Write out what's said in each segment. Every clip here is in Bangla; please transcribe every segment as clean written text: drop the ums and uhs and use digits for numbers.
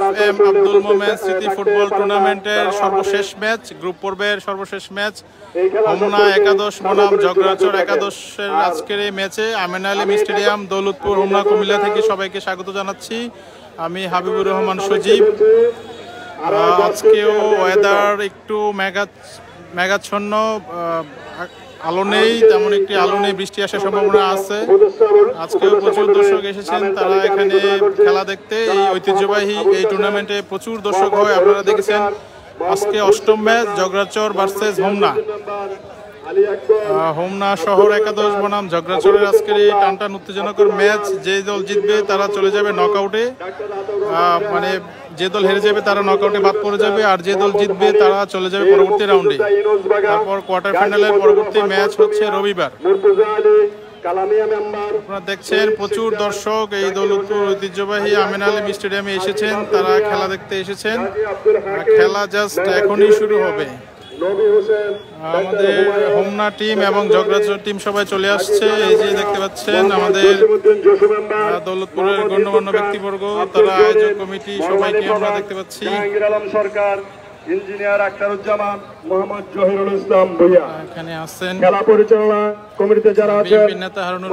এফএম আব্দুল মোমেন স্মৃতি ফুটবল টুর্নামেন্টের সর্বশেষ ম্যাচ, গ্রুপ পর্বের সর্বশেষ ম্যাচ হোমনা একাদশ বনাম জগরাচর একাদশের আজকের এই ম্যাচে আমিন আলী স্টেডিয়াম, দৌলতপুর, হোমনা, কুমিল্লা থেকে সবাইকে স্বাগত জানাচ্ছি। আমি হাবিবুর রহমান সজীব। আজকেও ওয়েদার একটু মেঘাচ্ছন্ন, আলো নেই, তেমন একটি আলো নেই, বৃষ্টি আসার সম্ভাবনা আছে। আজকেও প্রচুর দর্শক এসেছেন তারা এখানে খেলা দেখতে। এই ঐতিহ্যবাহী এই টুর্নামেন্টে প্রচুর দর্শক হয়, আপনারা দেখেছেন। আজকে অষ্টম ম্যাচ জগরাচর ভার্সেস হোমনা। হোমনা শহর একাদশ বনাম জগরাচরের আজকের এই টানটান উত্তেজনাকর ম্যাচ। যে দল জিতবে তারা চলে যাবে নকআউটে, মানে যে দল হেরে যাবে তারা নকআউটে বাদ পড়ে যাবে, আর যে দল জিতবে তারা চলে যাবে পরবর্তী রাউন্ডে। তারপর কোয়ার্টার ফাইনালের পরবর্তী ম্যাচ হচ্ছে রবিবার। আপনারা দেখছেন প্রচুর দর্শক এই দৌলতপুর ঐতিহ্যবাহী আমিন আলী স্টেডিয়ামে এসেছেন, তারা খেলা দেখতে এসেছেন। খেলা জাস্ট এখনই শুরু হবে। আমাদের হোমনা টিম এবং জগরাচর টিম সবাই চলে আসছে। এই যে দেখতে পাচ্ছেন আমাদের দৌলতপুরের গণ্যমান্য ব্যক্তিবর্গ, তারা আয়োজক কমিটি, সবাইকে আমরা দেখতে পাচ্ছি। সরকার, ইঞ্জিনিয়ার আখতারুজ্জামান, মোহাম্মদ জহিরুল ইসলাম ভূঁইয়া এখানে আছেন। খেলা পরিচালনা কমিটিতে যারা আছেন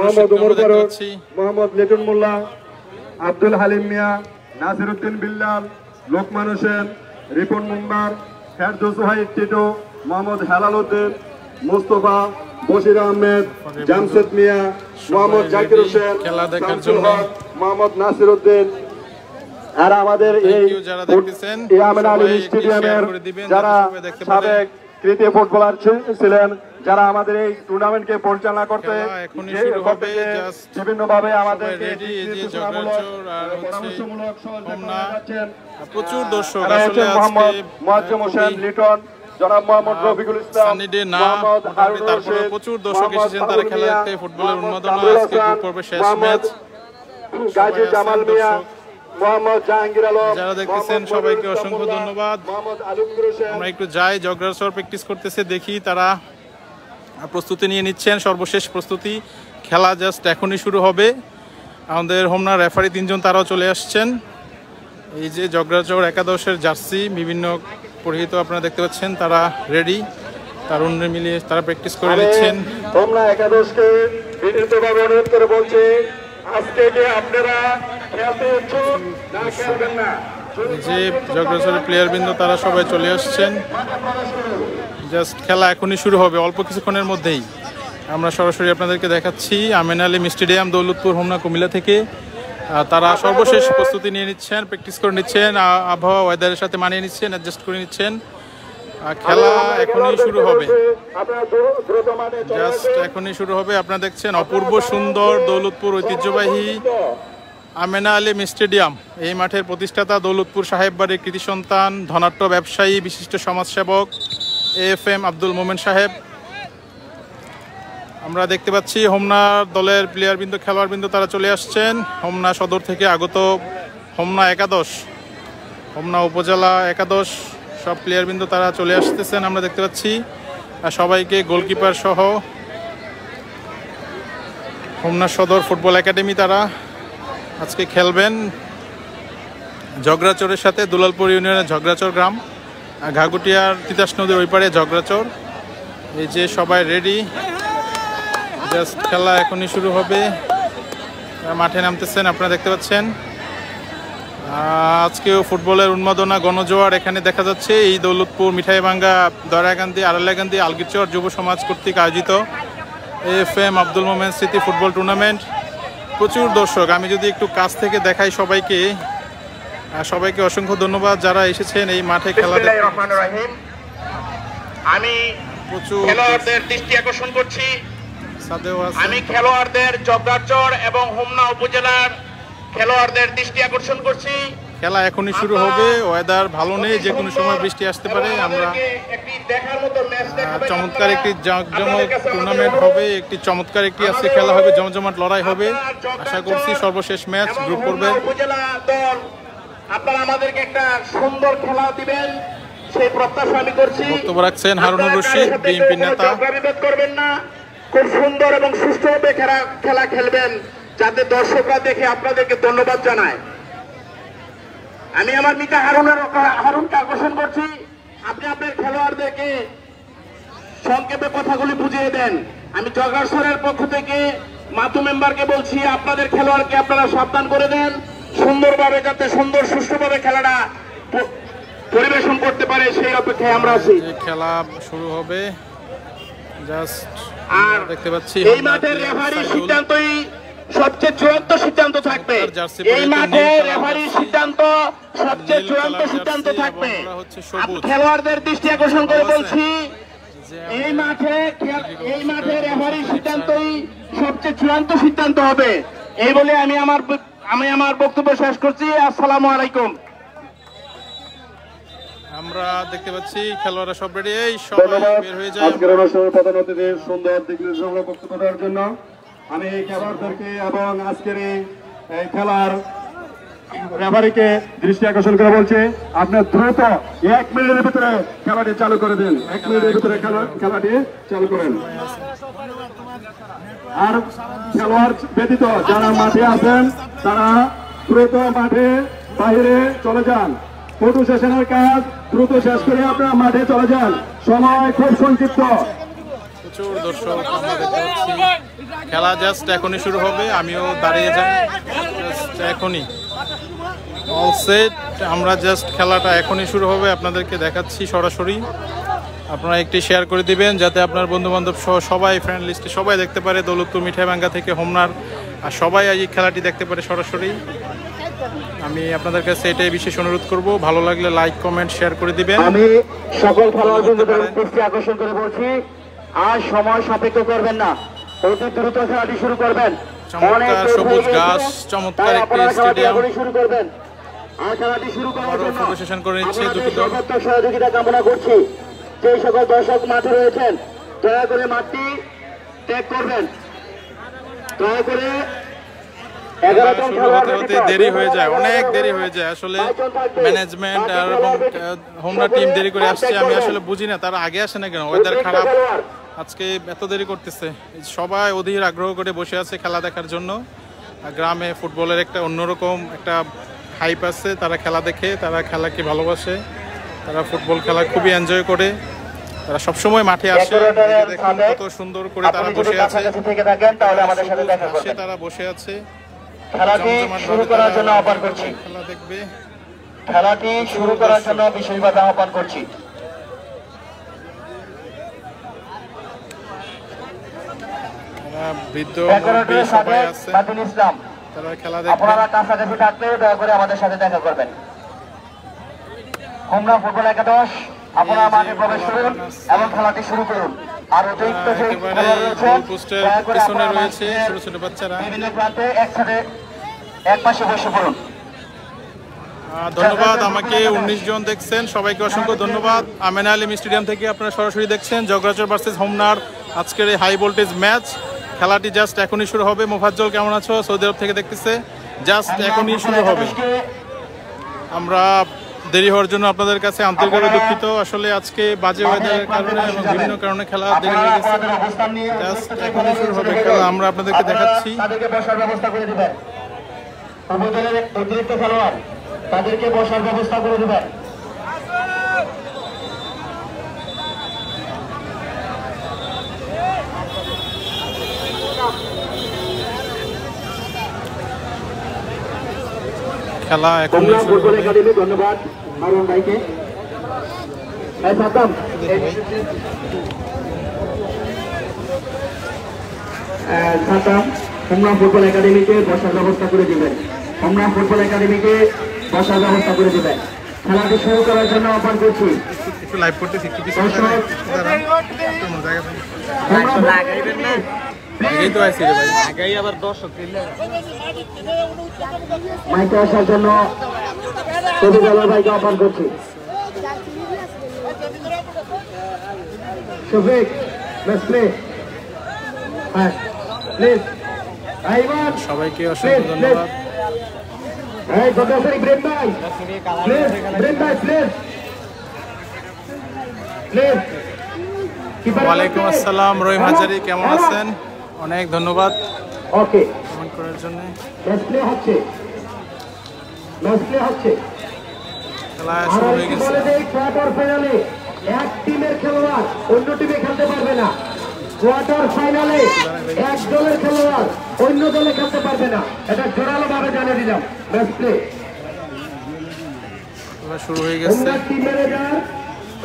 মোহাম্মদ উমর ফারুক, মোহাম্মদ লিটন মোল্লা, আব্দুল হালিম মিয়া, নাসিরউদ্দিন বিল্লাল, লোকমান হোসেন, রিপন মুম্বার, ফেরদৌস ওয়াহিদ টিটো, মোহাম্মদ হেলাল উদ্দিন, মুস্তফা, বশির আহমেদ, জামশেদ মিয়া, মোহাম্মদ জাকির হোসেন, মোহাম্মদ নাসিরউদ্দিন। আর আমাদের এই আমিন আলী স্টেডিয়ামের যারা সাবেক কৃতি ফুটবলার ছিলেন, যারা আমাদের এই টুর্নামেন্টকে পরিচালনা করতে বিভিন্নভাবে আমাদের প্রচুর দর্শক, মোহাম্মদ মুআজ্জম হোসেন লিটন, জনাব মোহাম্মদ রফিকুল ইসলাম, মোহাম্মদ হারুন রশিদ, প্রচুর দর্শক এসেছেন তারা খেলা দেখতে। ফুটবলের উন্মাদনা আজকে গ্রুপ পর্বের শেষ ম্যাচ। গাজী জামাল মিয়া, মোহাম্মদ জাহাঙ্গীর আলম, যারা দেখতেছেন সবাইকে অসংখ্য ধন্যবাদ। আমরা একটু যাই, জগরাচর প্র্যাকটিস করতেছে, দেখি তারা প্রস্তুতি নিয়ে নিচ্ছেন। সর্বশেষ প্রস্তুতি, খেলা জাস্ট এখনই শুরু হবে। আমাদের হোমনা রেফারি 3 জন তারাও চলে আসছেন। এই যে জগরাচর একাদশের জার্সি বিভিন্ন পরিহিত আপনারা দেখতে পাচ্ছেন, তারা রেডি, তারুণ্যে মিলিয়ে তারা প্র্যাকটিস করে নিচ্ছেন। হোমনা একাদশকে বিনীতভাবে অনুরোধ করে বলছি, আজকে যে আপনারা খেলতে ইচ্ছুক না খেলবেন না। যে জগরাচরের প্লেয়ারবৃন্দ তারা সবাই চলে আসছেন। জাস্ট খেলা এখনই শুরু হবে, অল্প কিছুক্ষণের মধ্যেই। আমরা সরাসরি আপনাদেরকে দেখাচ্ছি আমিন আলী স্টেডিয়াম, দৌলতপুর, হোমনা, কুমিল্লা থেকে। তারা সর্বশেষ প্রস্তুতি নিয়ে নিচ্ছেন, প্র্যাকটিস করে নিচ্ছেন, আবহাওয়া ওয়েদারের সাথে মানিয়ে নিচ্ছেন, অ্যাডজাস্ট করে নিচ্ছেন। খেলা এখনই শুরু হবে, জাস্ট এখনই শুরু হবে। আপনারা দেখছেন অপূর্ব সুন্দর দৌলতপুর ঐতিহ্যবাহী আমিন আলী স্টেডিয়াম। এই মাঠের প্রতিষ্ঠাতা দৌলতপুর সাহেব বাড়ির কৃতি সন্তান, ধনাঢ্য ব্যবসায়ী, বিশিষ্ট সমাজসেবক এফএম আব্দুল মোমেন সাহেব। আমরা দেখতে পাচ্ছি হোমনা দলের প্লেয়ারবৃন্দ, খেলোয়াড়বৃন্দ তারা চলে আসছেন। হোমনা সদর থেকে আগত হোমনা একাদশ, হোমনা উপজেলা একাদশ সব প্লেয়ারবৃন্দ তারা চলে আসতেছেন, আমরা দেখতে পাচ্ছি। আর সবাইকে গোলকিপার সহ হোমনা সদর ফুটবল একাডেমি তারা আজকে খেলবেন জগরাচরের সাথে। দুলালপুর ইউনিয়নের জগরাচর গ্রাম, ঘাগুটিয়ার তিতাস নদীর ওই পারে জগরাচর। এই যে সবাই রেডি, জাস্ট খেলা এখনই শুরু হবে। মাঠে নামতেছেন, আপনারা দেখতে পাচ্ছেন। আজকেও ফুটবলের উন্মাদনা, গণজোয়ার এখানে দেখা যাচ্ছে। এই দৌলতপুর, মিঠাইভাঙ্গা, দয়াকান্দি, আড়ালেকান্দি, আলগিরচর যুব সমাজ কর্তৃক আয়োজিত এফএম আব্দুল মোমেন স্মৃতি ফুটবল টুর্নামেন্ট। প্রচুর দর্শক, আমি যদি একটু কাছ থেকে দেখাই সবাইকে, সবাইকে অসংখ্য ধন্যবাদ যারা এসেছেন এই মাঠে খেলা দেখতে। আমি খেলোয়াড়দের দৃষ্টি আকর্ষণ করছি, আমি খেলোয়াড়দের জগরাচর এবং হোমনা উপজেলার খেলোয়াড়দের দৃষ্টি আকর্ষণ করছি। খেলা এখনই শুরু হবে, ওয়েদার ভালো নেই, যে কোনো সময় বৃষ্টি আসতে পারে। আমরা চমৎকার একটি জাঁকজমক টুর্নামেন্ট হবে, একটি চমৎকার একটি আজকে খেলা হবে, জমজমাট লড়াই হবে আশা করছি। সর্বশেষ ম্যাচ গ্রুপ পর্বে আপনারা আমাদেরকে একটা সুন্দর খেলা দিবেন সেই প্রত্যাশা আমি করছি। বক্তব্য রাখছেন হারুনুর রশিদ, বিএনপি নেতা। করবেন না, খুব সুন্দর এবং সুষ্ঠুভাবে খেলা খেলবেন, যাতে দর্শকরা দেখে আপনাদেরকে ধন্যবাদ জানায়। আমি আমার মিতা হারুনকে আকর্ষণ করছি, আপনি আপনার খেলোয়াড়দেরকে সংক্ষেপে কথাগুলি বুঝিয়ে দেন। আমি জগাড়সরের পক্ষ থেকে মাতু মেম্বারকে বলছি, আপনাদের খেলোয়াড়কে আপনারা সাবধান করে দেন, সুন্দরভাবে যাতে সুষ্ঠুভাবে খেলাটা পরিবেশন করতে পারে সেই অপেক্ষায় আমরা আছি। খেলা শুরু হবে, জাস্ট আর দেখতে পাচ্ছি এই মাঠের রেফারির সিদ্ধান্তই সবচেয়ে চূড়ান্ত সিদ্ধান্ত থাকবে। এই মাঠে রেফারির সিদ্ধান্ত সবচেয়ে চূড়ান্ত সিদ্ধান্ত থাকবে। খেলোয়াড়দের দৃষ্টি আকর্ষণ করে বলছি, এই মাঠে রেফারির সিদ্ধান্তই সবচেয়ে চূড়ান্ত সিদ্ধান্ত হবে। এই বলে আমি আমার বক্তব্য শেষ করছি। আসসালামু আলাইকুম। আমরা দেখতে পাচ্ছি খেলোয়াড়রা সব রেডি, এই সবাই বের হয়ে যায়। আজকের অনুষ্ঠানের প্রধান অতিথির সুন্দর দিক নির্দেশনা বক্তব্য দেওয়ার জন্য আমি খেলোয়াড়দেরকে এবং আজকের এই খেলার রেফারিকে দৃষ্টি আকর্ষণ করে বলছি, আপনি দ্রুত 1 মিনিটের ভিতরে খেলাটি চালু করে দিন। 1 মিনিটের ভিতরে খেলাটি চালু করেন। আর খেলোয়াড় ব্যতীত যারা মাঠে আছেন তারা দ্রুত মাঠে বাইরে চলে যান। ফটো সেশনের কাজ দ্রুত শেষ করে আপনারা মাঠে চলে যান, সময় খুব সংক্ষিপ্ত। প্রচুর দর্শক আমরা দেখতে পাচ্ছি, খেলা জাস্ট এখনই শুরু হবে। আমিও দাঁড়িয়ে যাই, জাস্ট এখনই অল সেট। আমরা জাস্ট খেলাটা এখনই শুরু হবে, আপনাদেরকে দেখাচ্ছি সরাসরি। আপনারা একটি শেয়ার করে দিবেন যাতে আপনার বন্ধু বান্ধব সহ সবাই, ফ্রেন্ড লিস্টে সবাই দেখতে পারে, দৌলতপুর মিঠাইভাঙ্গা থেকে হোমনার, আর সবাই এই খেলাটি দেখতে পারে সরাসরি। আমি আপনাদের কাছে এটাই বিশেষ অনুরোধ করব, ভালো লাগলে লাইক কমেন্ট শেয়ার করে দিবেন। আমি সকল খেলোয়াড়দের দৃষ্টি আকর্ষণ করে বলছি, আর সময় সাপেক্ষ করবেন না, অতি দ্রুত খেলাটি শুরু করবেন। চমৎকার সবুজ ঘাস, চমৎকার একটি স্টেডিয়াম শুরু করবেন। আর খেলাটি শুরু করার জন্য ফটো সেশন করে নিচ্ছে দুটি দল। সহযোগিতা কামনা করছি। যে সকল দর্শক মাঠে রয়েছেন দয়া করে মাঠটি ত্যাগ করবেন। দয়া করে দেরি হয়ে যায়, অনেক দেরি হয়ে যায় আসলে। ম্যানেজমেন্ট এবং হোমনা টিম দেরি করে আসছে, আমি আসলে বুঝি না তারা আগে আসে না কেন। ওয়েদার খারাপ, আজকে এত দেরি করতেছে। সবাই অধীর আগ্রহ করে বসে আছে খেলা দেখার জন্য। গ্রামে ফুটবলের একটা অন্যরকম একটা হাইপ আছে, তারা খেলা দেখে, তারা খেলাকে ভালোবাসে, তারা ফুটবল খেলা খুবই এনজয় করে, তারা সবসময় মাঠে আসে। দেখুন কত সুন্দর করে তারা বসে আছে, তারা বসে আছে। খেলাটি শুরু করার জন্য আহ্বান করছি। খেলা দেখবে, খেলাটি শুরু করার জন্য বিশেষভাবে আহ্বান করছি। বৃদ্ধ সবাই আছে, তারা খেলা দেখবে। আপনারা কাছাকাছি থাকলে দয়া করে আমাদের সাথে দেখা করবেন। হোমনা ফুটবল একাদশ আপনারা মাঠে প্রবেশ করুন এবং খেলাটি শুরু করুন। আর অতিরিক্ত যে খেলোয়াড় রয়েছেন পিছনে রয়েছে ছোট ছোট বাচ্চারা, বিভিন্ন প্রান্তে একসাথে এক পাশে বসে পড়ুন। ধন্যবাদ। আমাকে 19 জন দেখছেন, সবাইকে অসংখ্য ধন্যবাদ। আমেনা আলী স্টেডিয়াম থেকে আপনারা সরাসরি দেখছেন জগরাচর ভার্সেস হোমনার আজকের এই হাই ভোল্টেজ ম্যাচ। খেলাটি জাস্ট এখনই শুরু হবে। মোফাজ্জল কেমন আছো? সৌদি আরব থেকে দেখতেছে, জাস্ট এখনই শুরু হবে। আমরা দেরি হওয়ার জন্য আপনাদের কাছে আন্তরিকভাবে দুঃখিত। আসলে আজকে বাজে ওয়েদারের কারণে এবং বিভিন্ন কারণে খেলা দেরি হয়ে গেছে। জাস্ট এখনই শুরু হবে খেলা, আমরা আপনাদেরকে দেখাচ্ছি। তাদেরকে বসার ব্যবস্থা করে দিবেন। উপজেলার অতিরিক্ত খেলোয়াড় তাদেরকে বসার ব্যবস্থা করে দিবেন। খেলা এখনই শুরু হবে। ধন্যবাদ হারুন ভাইকে। হোমনা ফুটবল একাডেমিকে বসার ব্যবস্থা করে দিবেন। হোমনা ফুটবল একাডেমিকে বসার ব্যবস্থা করে দিবেন। খেলাটি শুরু করার জন্য আহ্বান করছি। একটু লাইভ করতেছি, একটু কিছু মাইকে আসার জন্য কবিজালাল ভাইকে আহ্বান করছি। শফিক সবাইকে অসংখ্য ধন্যবাদ। ওয়ালাইকুম আসসালাম, রহিম হাজারি কেমন আছেন? অনেক ধন্যবাদ কমেন্ট করার জন্য। খেলা শুরু হয়ে গেছে। কোয়ার্টার ফাইনালে এক টিমের খেলোয়াড় অন্য টিমে খেলতে পারবে না। কোয়ার্টার ফাইনালে এক দলের খেলোয়াড় অন্য দলে খেলতে পারবে না। এটা জোরালো ভাবে জানিয়ে দিলাম। ম্যাচ প্লে শুরু হয়ে গেছে। Team manager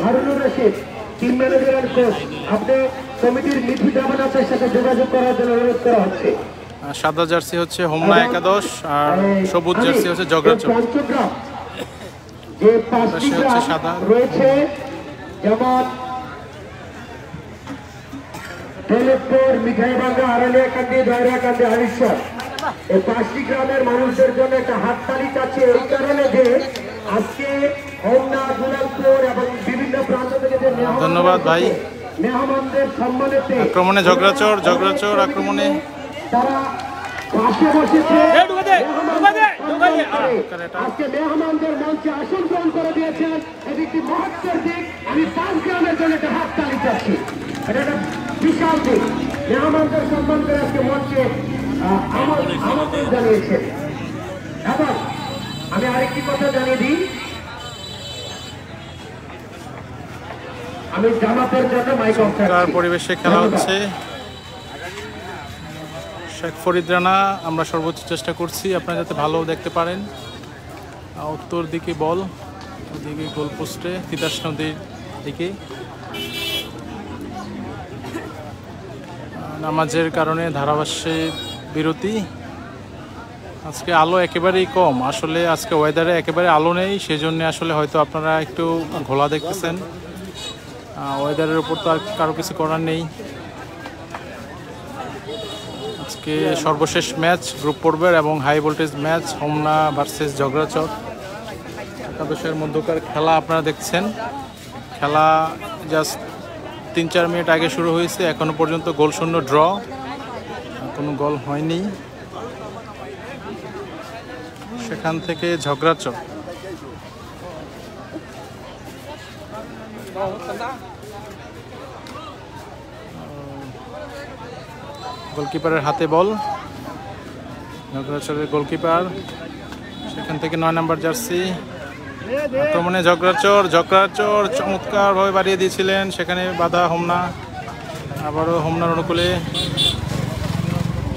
Harunur Rashid, team manager and coach, আপনি কমিটির মিথি দাবানাথের সাথে যোগাযোগ করার জন্য অনুরোধ করা হচ্ছে। সাদা জার্সি হচ্ছে হোমনা একাদশ আর সবুজ জার্সি হচ্ছে জগরাচর। যে পাঁচটি গ্রাম রয়েছে যেমন দৌলতপুর, মিঠাইবাঙ্গা, আড়ালিয়াকান্দি, দয়রাকান্দি, হালিশহর, এই 5টি গ্রামের মানুষদের জন্য একটা হাততালি চাচ্ছে এই কারণে যে আজকে হোমনা, দুলালপুর এবং বিভিন্ন প্রান্ত থেকে যে ধন্যবাদ ভাই। মেহমানদের সম্মানেতে আক্রমণে জগরাচর আক্রমণে তারা পাশে বসেছে। আজকে মেহমানদের মঞ্চে আসন গ্রহণ করে দিয়েছেন। এটি একটি মহত্বের দিক। আমি 5 গ্রামের জন্য একটা হাততালি চাচ্ছি। এটা একটা বিশাল দিক। মেহমানদের সম্মান করে আজকে মঞ্চে আমন্ত্রণ জানিয়েছেন। এবং আমি আরেকটি কথা জানিয়ে দিই, আমি জামাতের জন্য মাইক অফ রাখছি। পরিবেশে খেলা হচ্ছে। শেখ ফরিদ রানা, আমরা সর্বোচ্চ চেষ্টা করছি আপনারা যাতে ভালো দেখতে পারেন। উত্তর দিকে বল, ওদিকে গোল পোস্টে তিতাস নদীর দিকে। নামাজের কারণে ধারাভাষ্যে বিরতি। আজকে আলো একেবারেই কম, আসলে আজকে ওয়েদারে একেবারে আলো নেই, সেজন্য আসলে হয়তো আপনারা একটু ঘোলা দেখতেছেন। ওয়েদারের উপর তো আর কারো কিছু করার নেই। আজকে সর্বশেষ ম্যাচ গ্রুপ পর্বের এবং high voltage match Homna versus Jagarachar একাদশের মধ্যকার খেলা আপনারা দেখছেন। খেলা জাস্ট 3-4 মিনিট আগে শুরু হয়েছে, এখনো পর্যন্ত গোলশূন্য ড্র, কোনো গোল হয়নি। সেখান থেকে জগরাচর গোলকিপারের হাতে বল, জগরাচরের গোলকিপার। সেখান থেকে 9 নম্বর জার্সি আক্রমণে জগরাচর চমৎকারভাবে বাড়িয়ে দিয়েছিলেন, সেখানে বাধা হোমনা, আবারও হোমনার অনুকূলে।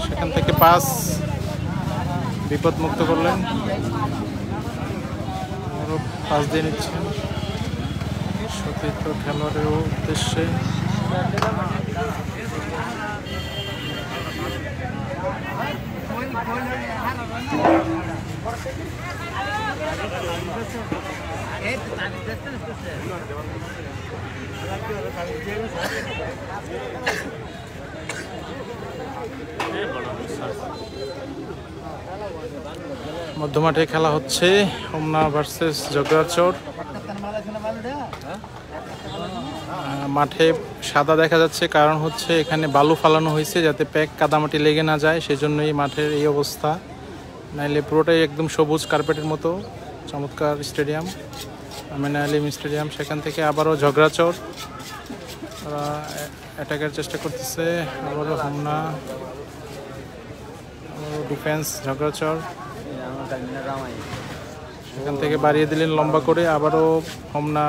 সেখান থেকে পাস বিপদ মুক্ত করলেন, আবারও পাস দিয়ে নিচ্ছেন সতীর্থ খেলোয়াড়ের উদ্দেশ্যে। মধ্যমাঠে খেলা হচ্ছে হোমনা ভার্সেস জগরাচর। মাঠে সাদা দেখা যাচ্ছে, কারণ হচ্ছে এখানে বালু ফালানো হয়েছে যাতে প্যাক কাদামাটি লেগে না যায়, সেজন্যই মাঠের এই অবস্থা। নাইলে পুরোটাই একদম সবুজ কার্পেটের মতো চমৎকার স্টেডিয়াম, আমিনা আলিম স্টেডিয়াম। সেখান থেকে আবারও জগরাচর অ্যাটাকের চেষ্টা করতেছে, আবারও হোমনা, ডিফেন্স জগরাচর। সেখান থেকে বাড়িয়ে দিলেন লম্বা করে, আবারও হোমনা।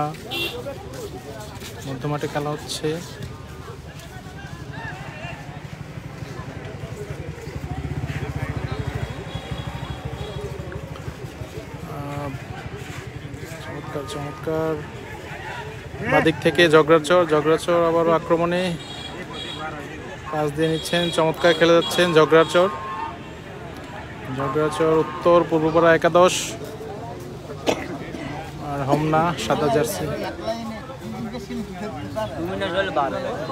মধ্যমাঠে খেলা হচ্ছে, চমৎকার বাদিক থেকে জগরাচর আবারও আক্রমণে পাস দিয়ে নিচ্ছেন, চমৎকার খেলে যাচ্ছেন জগরাচর উত্তর পূর্বপাড়া একাদশ আর হোমনা সাদা জার্সি।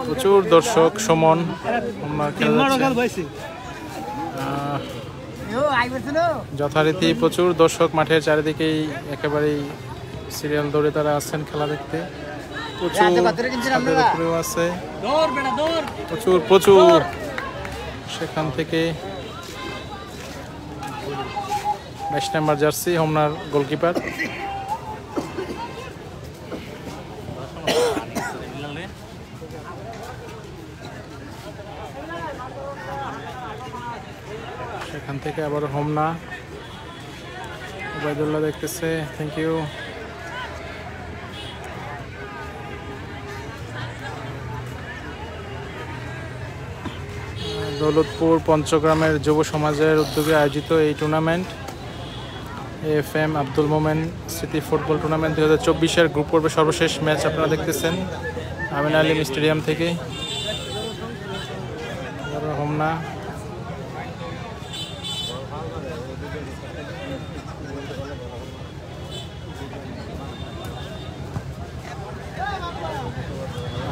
প্রচুর দর্শক সমন যথারীতি প্রচুর দর্শক মাঠের চারিদিকেই একেবারেই সিরিয়াল দৌড়ে তারা আসছেন খেলা দেখতে। প্রচুর আছে, প্রচুর। সেখান থেকে 22 নম্বর জার্সি হোমনার গোলকিপার। সেখান থেকে আবার হোমনা, ওবায়দুল্লাহ দেখতেছে, থ্যাংক ইউ। দৌলতপুর পঞ্চগ্রামের যুব সমাজের উদ্যোগে আয়োজিত এই টুর্নামেন্ট এফএম আব্দুল মোমেন স্মৃতি ফুটবল টুর্নামেন্ট 2024-এর গ্রুপ পর্বের সর্বশেষ ম্যাচ আপনারা দেখতেছেন আমিন আলী স্টেডিয়াম থেকে। হোমনা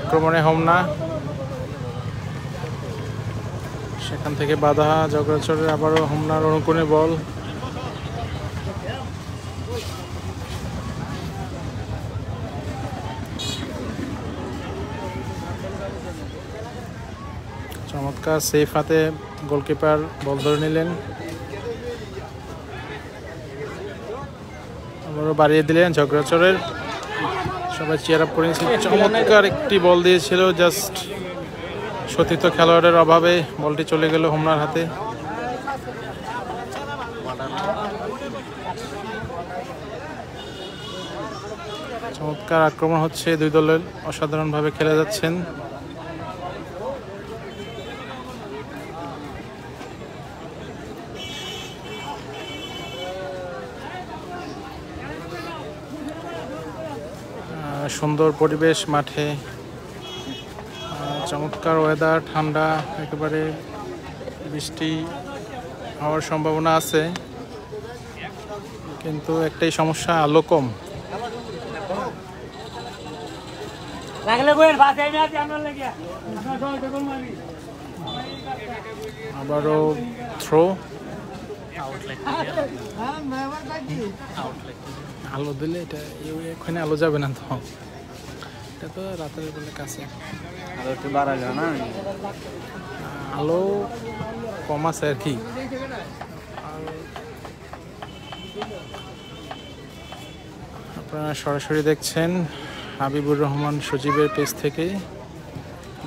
আক্রমণে হোমনা, সেখান থেকে বাধা জগরাচরের, আবারও হোমনার অনুকূলে বল। চমৎকার সেফ হাতে গোলকিপার বল ধরে নিলেন, আবারও বাড়িয়ে দিলেন জগরাচরের, সবাই চেয়ার আপ করে নিয়েছিল। চমৎকার একটি বল দিয়েছিল, জাস্ট সতীর্থ খেলোয়াড়ের অভাবে বলটি চলে গেল হোমনার হাতে। চমৎকার আক্রমণ হচ্ছে, দুই দলের অসাধারণভাবে খেলে যাচ্ছেন। সুন্দর পরিবেশ মাঠে, চমৎকার ওয়েদার, ঠান্ডা, একেবারে বৃষ্টি হওয়ার সম্ভাবনা আছে, কিন্তু একটাই সমস্যা, আলো কম। আবারও থ্রো, আলো দিলে এটা এখানে আলো যাবে না, তো এটা তো রাতের বেলা কাছে আলো একটু বাড়ালো না, আলো কম আছে আর কি। আপনারা সরাসরি দেখছেন হাবিবুর রহমান সজীবের পেজ থেকে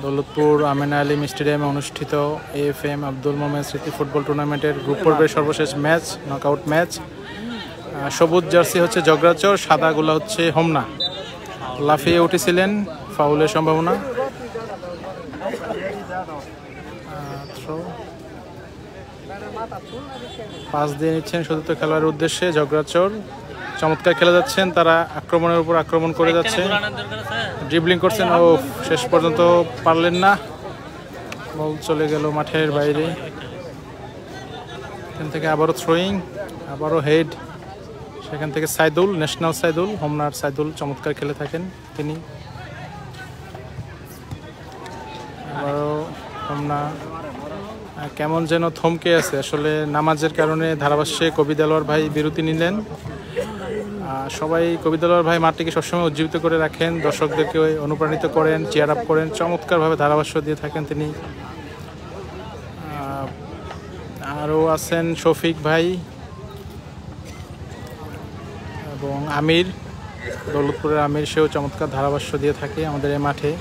দৌলতপুর আমিন আলী স্টেডিয়ামে অনুষ্ঠিত এফএম আব্দুল মোমেন স্মৃতি ফুটবল টুর্নামেন্টের গ্রুপ পর্বের সর্বশেষ ম্যাচ, নকআউট ম্যাচ। সবুজ জার্সি হচ্ছে জগরাচর, সাদাগুলো হচ্ছে হোমনা। লাফিয়ে উঠেছিলেন, ফাউলের সম্ভাবনা। পাস দিয়ে নিচ্ছেন সতীর্থ খেলোয়াড়ের উদ্দেশ্যে জগরাচর, চমৎকার খেলে যাচ্ছেন তারা, আক্রমণের উপর আক্রমণ করে যাচ্ছে, ড্রিবলিং করছেন, ও শেষ পর্যন্ত পারলেন না, বল চলে গেল মাঠের বাইরে। এখান থেকে আবারও থ্রোয়িং, আবারও হেড, সেখান থেকে সাইদুল, ন্যাশনাল সাইদুল, হোমনার সাইদুল চমৎকার খেলে থাকেন তিনি। আবারও হোমনা কেমন যেন থমকে আছে, আসলে নামাজের কারণে ধারাভাষ্যে কবি দেলোয়ার ভাই বিরতি নিলেন। সবাই কবি দেলোয়ার ভাই মাঠটিকে সবসময় উজ্জীবিত করে রাখেন, দর্শকদেরকে অনুপ্রাণিত করেন, চেয়ার আপ করেন, চমৎকারভাবে ধারাভাষ্য দিয়ে থাকেন তিনি। আরও আছেন শফিক ভাই এবং আমির, দৌলতপুরের আমির, সেও চমৎকার ধারাভাষ্য দিয়ে থাকে আমাদের এই মাঠে।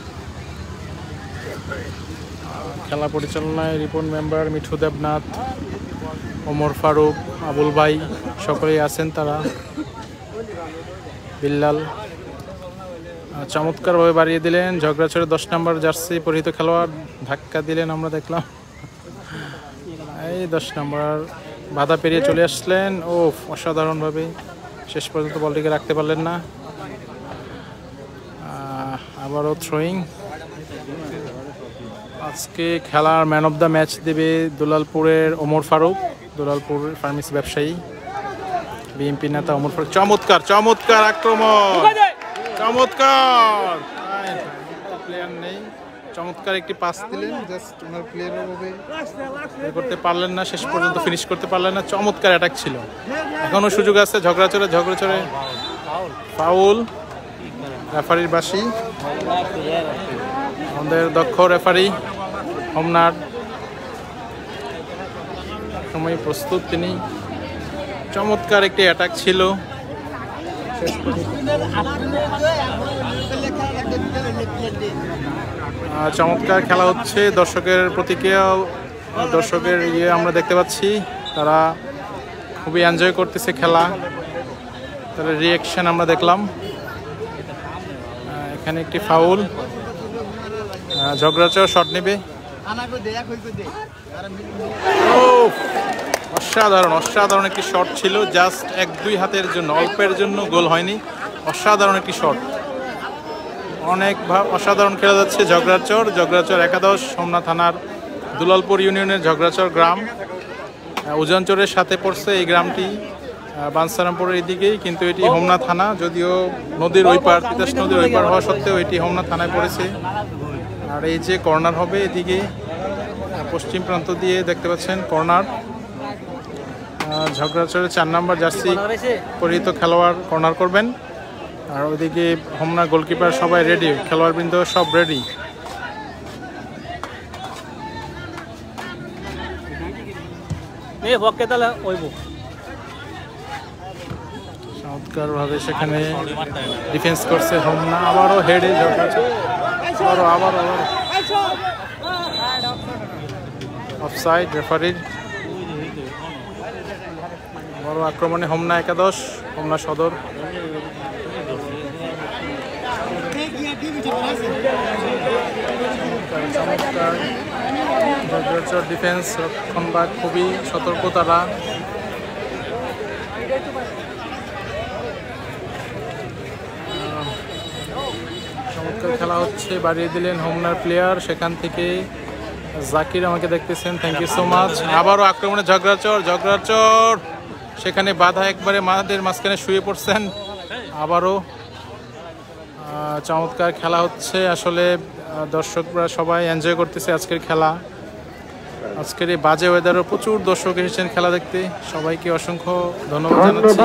খেলা পরিচালনায় রিপন মেম্বার, মিঠু দেবনাথ, ওমর ফারুক, আবুল ভাই সকলেই আছেন তারা, বিল্লাল। চমৎকারভাবে বাড়িয়ে দিলেন ঝগড়াছড়ে 10 নম্বর জার্সি পরিহিত খেলোয়াড়, ধাক্কা দিলেন আমরা দেখলাম, এই 10 নম্বর বাধা পেরিয়ে চলে আসলেন, ও অসাধারণভাবে শেষ পর্যন্ত বলটিকে রাখতে পারলেন না। আবারও থ্রোয়িং। আজকে খেলার ম্যান অফ দ্য ম্যাচ দেবে দুলালপুরের ওমর ফারুক, দুলালপুর ফার্মেসি ব্যবসায়ী, বিএনপি নেতা ওমর ফারুক। চমৎকার চমৎকার আক্রমণ, চমৎকার, প্লেয়ার নেই, চমৎকার একটি পাস দিলেন, জাস্ট ওনার প্লেয়ারের ভাবে করতে পারলেন না, শেষ পর্যন্ত ফিনিশ করতে পারলেন না। চমৎকার অ্যাটাক ছিল, এখনো সুযোগ আছে। ঝগড়াচড়ে ফাউল, রেফারির বাঁশি, আমাদের দক্ষ রেফারি হোমনার সময় প্রস্তুত তিনি। চমৎকার একটি অ্যাটাক ছিল, চমৎকার খেলা হচ্ছে, দর্শকের প্রতিক্রিয়া, দর্শকের আমরা দেখতে পাচ্ছি, তারা খুবই এনজয় করতেছে খেলা, তাদের রিয়াকশন আমরা দেখলাম। এখানে একটি ফাউল, ঝগড়াচড় শট নেবে, অসাধারণ অসাধারণ একটি শট ছিল, জাস্ট 1-2 হাতের জন্য, অল্পের জন্য গোল হয়নি। অসাধারণ একটি শট, অনেক অসাধারণ খেলা যাচ্ছে। ঝগড়াচর একাদশ, হোমনা থানার দুলালপুর ইউনিয়নের ঝগড়াচর গ্রাম, উজানচরের সাথে পড়ছে এই গ্রামটি, বাঞ্ছারামপুরের এদিকেই, কিন্তু এটি হোমনা থানা, যদিও নদীর ওই পার, তিতাস নদীর ওই পার হওয়া সত্ত্বেও এটি হোমনা থানায় পড়েছে। আর এই যে কর্নার হবে এদিকে পশ্চিম প্রান্ত দিয়ে দেখতে পাচ্ছেন কর্নার, ঝগড়াচরের 4 নম্বর জার্সি পরিহিত খেলোয়াড় কর্নার করবেন। আর ওইদিকে হোমনা গোলকিপার সবাই রেডি, খেলোয়াড়বৃন্দ সব রেডি। চমৎকার ভাবে সেখানে ডিফেন্স করছে হোমনা, আবারও হেডে আবার অফসাইড রেফারির। বড় আক্রমণে হোমনা একাদশ, হোমনা সদর। চমৎকার ডিফেন্স, রক্ষণভাগ খুবই সতর্ক তারা। চমৎকার খেলা হচ্ছে, বাড়িয়ে দিলেন হোমনার প্লেয়ার, সেখান থেকে জাকির আমাকে দেখতেছেন, থ্যাংক ইউ সো মাচ। আবারও আক্রমণে ঝগড়াচর, সেখানে বাধা একবারে মাদের মাঝখানে শুয়ে পড়ছেন। আবারও চমৎকার খেলা হচ্ছে, আসলে দর্শকরা সবাই এনজয় করতেছে আজকের খেলা। আজকের এই বাজে ওয়েদারও প্রচুর দর্শক এসেছেন খেলা দেখতে, সবাইকে অসংখ্য ধন্যবাদ জানাচ্ছি।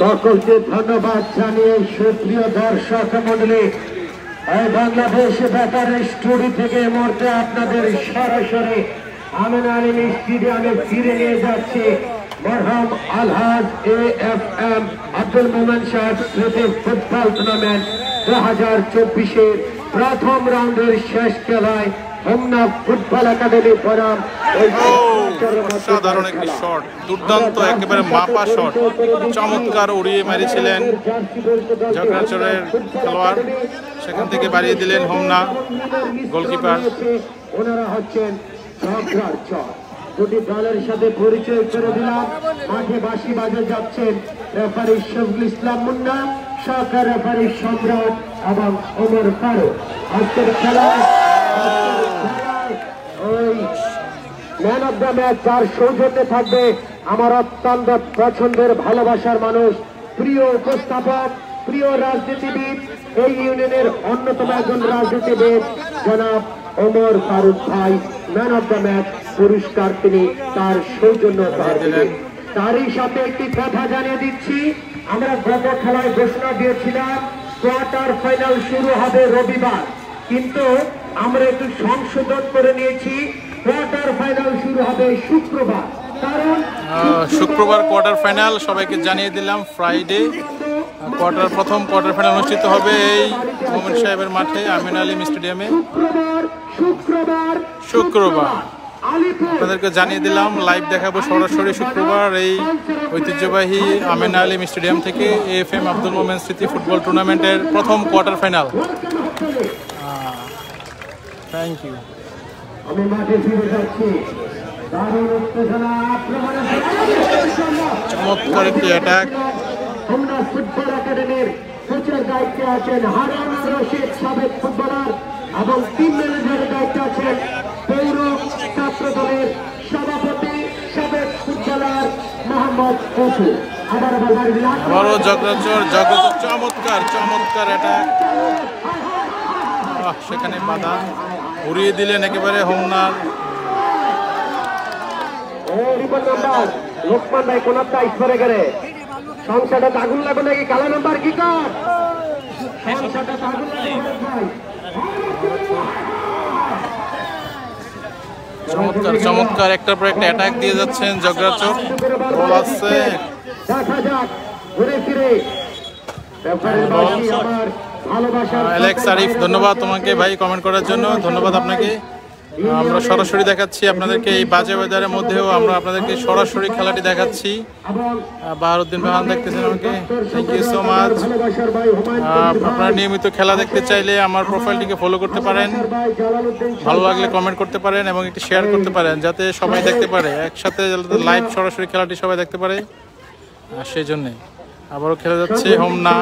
সকলকে ধন্যবাদ জানিয়ে সুপ্রিয় দর্শক মণ্ডলী, বাংলাদেশ বেতার স্টুডিও থেকে এই মুহূর্তে আপনাদের সরাসরি আমিন আলিম স্টেডিয়ামে ফিরে নিয়ে যাচ্ছে মরহম আলহাজ AFM আব্দুল মোমেন সাহেব স্মৃতি ফুটবল টুর্নামেন্ট 2024-এর প্রথম রাউন্ডের শেষ খেলায় হোমনা ফুটবল একাডেমি ফোরাম। অসাধারণ একটি শট, দুর্দান্ত একেবারে মাপা শট, চমৎকার উড়িয়ে মারিছিলেন ঝগড়াচরের খেলোয়াড়, সেখান থেকে বাড়িয়ে দিলেন হোমনা গোলকিপার। ওনারা হচ্ছেন ঝগড়াচর। দুটি দলের সাথে পরিচয় করে দিলাম। মাঠে বাঁশি বাজে যাচ্ছেন রেফারি শফিকুল ইসলাম মুন্না, সহকারী রেফারি সম্রাট এবং ওমর ফারুক। আজকের খেলায় ওই ম্যান অব দ্য ম্যাচ যার সৌজন্যে থাকবে আমার অত্যন্ত পছন্দের ভালোবাসার মানুষ, প্রিয় উপস্থাপক, প্রিয় রাজনীতিবিদ, এই ইউনিয়নের অন্যতম একজন রাজনীতিবিদ জনাব ওমর ফারুক ভাই ম্যান অব দ্য ম্যাচ পুরস্কার তিনি তার সৌজন্য দিলেন। তারই সাথে একটি কথা জানিয়ে দিচ্ছি, আমরা গত খেলায় ঘোষণা দিয়েছিলাম কোয়ার্টার ফাইনাল শুরু হবে রবিবার, কিন্তু আমরা একটু সংশোধন করে নিয়েছি, কোয়ার্টার ফাইনাল শুরু হবে শুক্রবার। কারণ শুক্রবার কোয়ার্টার ফাইনাল, সবাইকে জানিয়ে দিলাম। ফ্রাইডে প্রথম কোয়ার্টার ফাইনাল অনুষ্ঠিত হবে এই মোমেন সাহেবের মাঠে আমিন আলিম স্টেডিয়ামে শুক্রবার। আপনাদেরকে জানিয়ে দিলাম, লাইভ দেখাবো সরাসরি শুক্রবার এই ঐতিহ্যবাহী আমিন আলিম স্টেডিয়াম থেকে AFM আব্দুল মোমেন স্মৃতি ফুটবল টুর্নামেন্টের প্রথম কোয়ার্টার ফাইনাল। Thank you. আমি মাঠে ফিরে যাচ্ছি। চমৎকার একটি অ্যাটাক। হোমনা ফুটবল একাডেমির কোচের দায়িত্বে আছেন হারুন রশিদ সাবেক ফুটবলার এবং টিম ম্যানেজারের দায়িত্বে আছেন পৌর ছাত্র দলের সভাপতি সাবেক ফুটবলার মোহাম্মদ কফু। আবারও ঝগড়াচর চমৎকার অ্যাটাক, সেখানে বাধা উড়িয়ে দিলেন একেবারে হোমনার। লোকমান ভাই কোন পরে গেলে সংসারটা আগুন লাগবে নাকি? কালো নাম্বার কি কর সংসারটা আগুন চমৎকার একটার পর একটা অ্যাটাক দিয়ে যাচ্ছেন ঝগড়াচর। বল আসছে, দেখা যাক ঘুরে ফিরে। অ্যালেক্স আরিফ, ধন্যবাদ তোমাকে ভাই কমেন্ট করার জন্য, ধন্যবাদ আপনাকে। আমরা সরাসরি দেখাচ্ছি আপনাদেরকে, এই বাজে ওয়েদারের মধ্যেও আমরা আপনাদেরকে সরাসরি খেলাটি দেখাচ্ছি। বাহারউদ্দিন ভাইয়ান দেখতেছেন আমাকে, থ্যাংক ইউ সো মাচ। আপনারা নিয়মিত খেলা দেখতে চাইলে আমার প্রোফাইলটিকে ফলো করতে পারেন, ভালো লাগলে কমেন্ট করতে পারেন এবং একটি শেয়ার করতে পারেন যাতে সবাই দেখতে পারে, একসাথে লাইভ সরাসরি খেলাটি সবাই দেখতে পারে। সেই জন্যে আবারও খেলে যাচ্ছে হোমনা,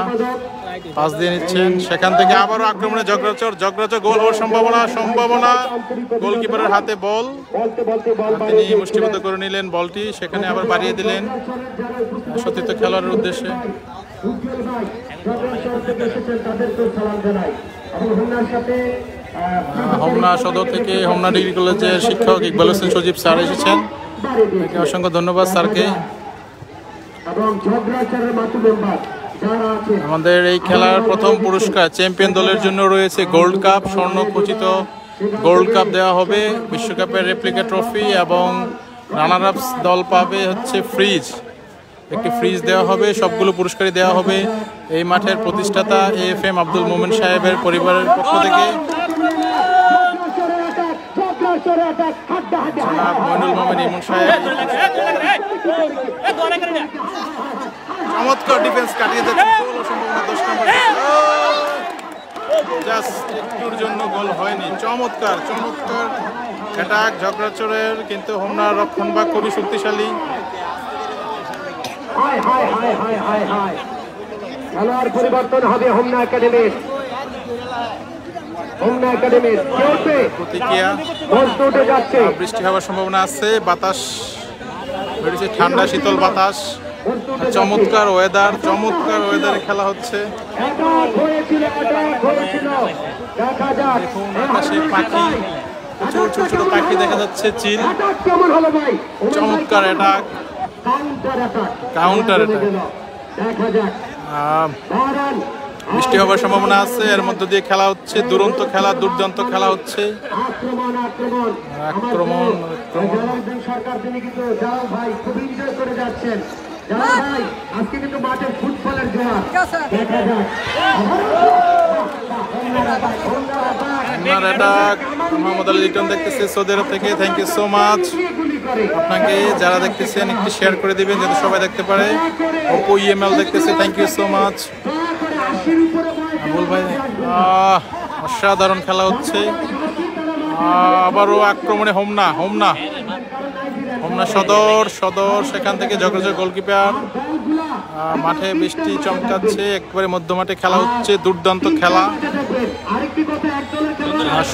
পাস দিয়ে নিচ্ছেন, সেখান থেকে আবারও আক্রমণে জগরাচর গোল হওয়ার সম্ভাবনা। গোলকিপারের হাতে বল, তিনি মুষ্টিবদ্ধ করে নিলেন বলটি, সেখানে আবার বাড়িয়ে দিলেন সতীর্থ খেলোয়াড়ের উদ্দেশ্যে। হোমনা সদর থেকে হোমনা ডিগ্রি কলেজের শিক্ষক ইকবাল হোসেন সজীব স্যার এসেছেন, অসংখ্য ধন্যবাদ স্যারকে। আমাদের এই খেলার প্রথম পুরস্কার চ্যাম্পিয়ন দলের জন্য রয়েছে গোল্ড কাপ, স্বর্ণ খচিত গোল্ড কাপ দেওয়া হবে, বিশ্বকাপের রেপ্লিকা ট্রফি, এবং রানার আপস দল পাবে হচ্ছে ফ্রিজ, একটি ফ্রিজ দেওয়া হবে। সবগুলো পুরস্কারই দেওয়া হবে এই মাঠের প্রতিষ্ঠাতা AFM আব্দুল মোমেন সাহেবের পরিবারের পক্ষ থেকে। মইনুল মোমেন ইমন সাহেব চমৎকার ডিফেন্স কাটিয়ে যাচ্ছে, সম্ভাবনা 10 নম্বর, জাস্ট একটুর জন্য গোল হয়নি। চমৎকার অ্যাটাক ঝগড়াচরের, কিন্তু হোমনার রক্ষণভাগ খুবই শক্তিশালী। খেলোয়াড় পরিবর্তন হবে হোমনা একাডেমির। প্রতিক্রিয়া, বৃষ্টি হওয়ার সম্ভাবনা আছে, বাতাস বেড়েছে, ঠান্ডা শীতল বাতাস, চমৎকার ওয়েদারে খেলা হচ্ছে। দেখুন আকাশে পাখি, ছোট ছোট পাখি দেখা যাচ্ছে, চিল, চমৎকার অ্যাটাক, কাউন্টার অ্যাটাক। বৃষ্টি হওয়ার সম্ভাবনা আছে, এর মধ্য দিয়ে খেলা হচ্ছে, দুরন্ত খেলা, দুর্দান্ত খেলা হচ্ছে। আক্রমণ মোহাম্মদ আলী লিটন দেখতেছে সৌদি আরব থেকে, থ্যাংক ইউ সো মাচ। আপনাকে যারা দেখতেছেন একটু শেয়ার করে দিবেন যাতে সবাই দেখতে পারে। অপু EML দেখতেছে, thank you so much. Abul ভাই, অসাধারণ খেলা হচ্ছে। আবারও আক্রমণে হোমনা সদর, সেখান থেকে জগরাচর গোলকিপার। মাঠে বৃষ্টি চমকাচ্ছে, একবারে মধ্যমাঠে খেলা হচ্ছে, দুর্দান্ত খেলা।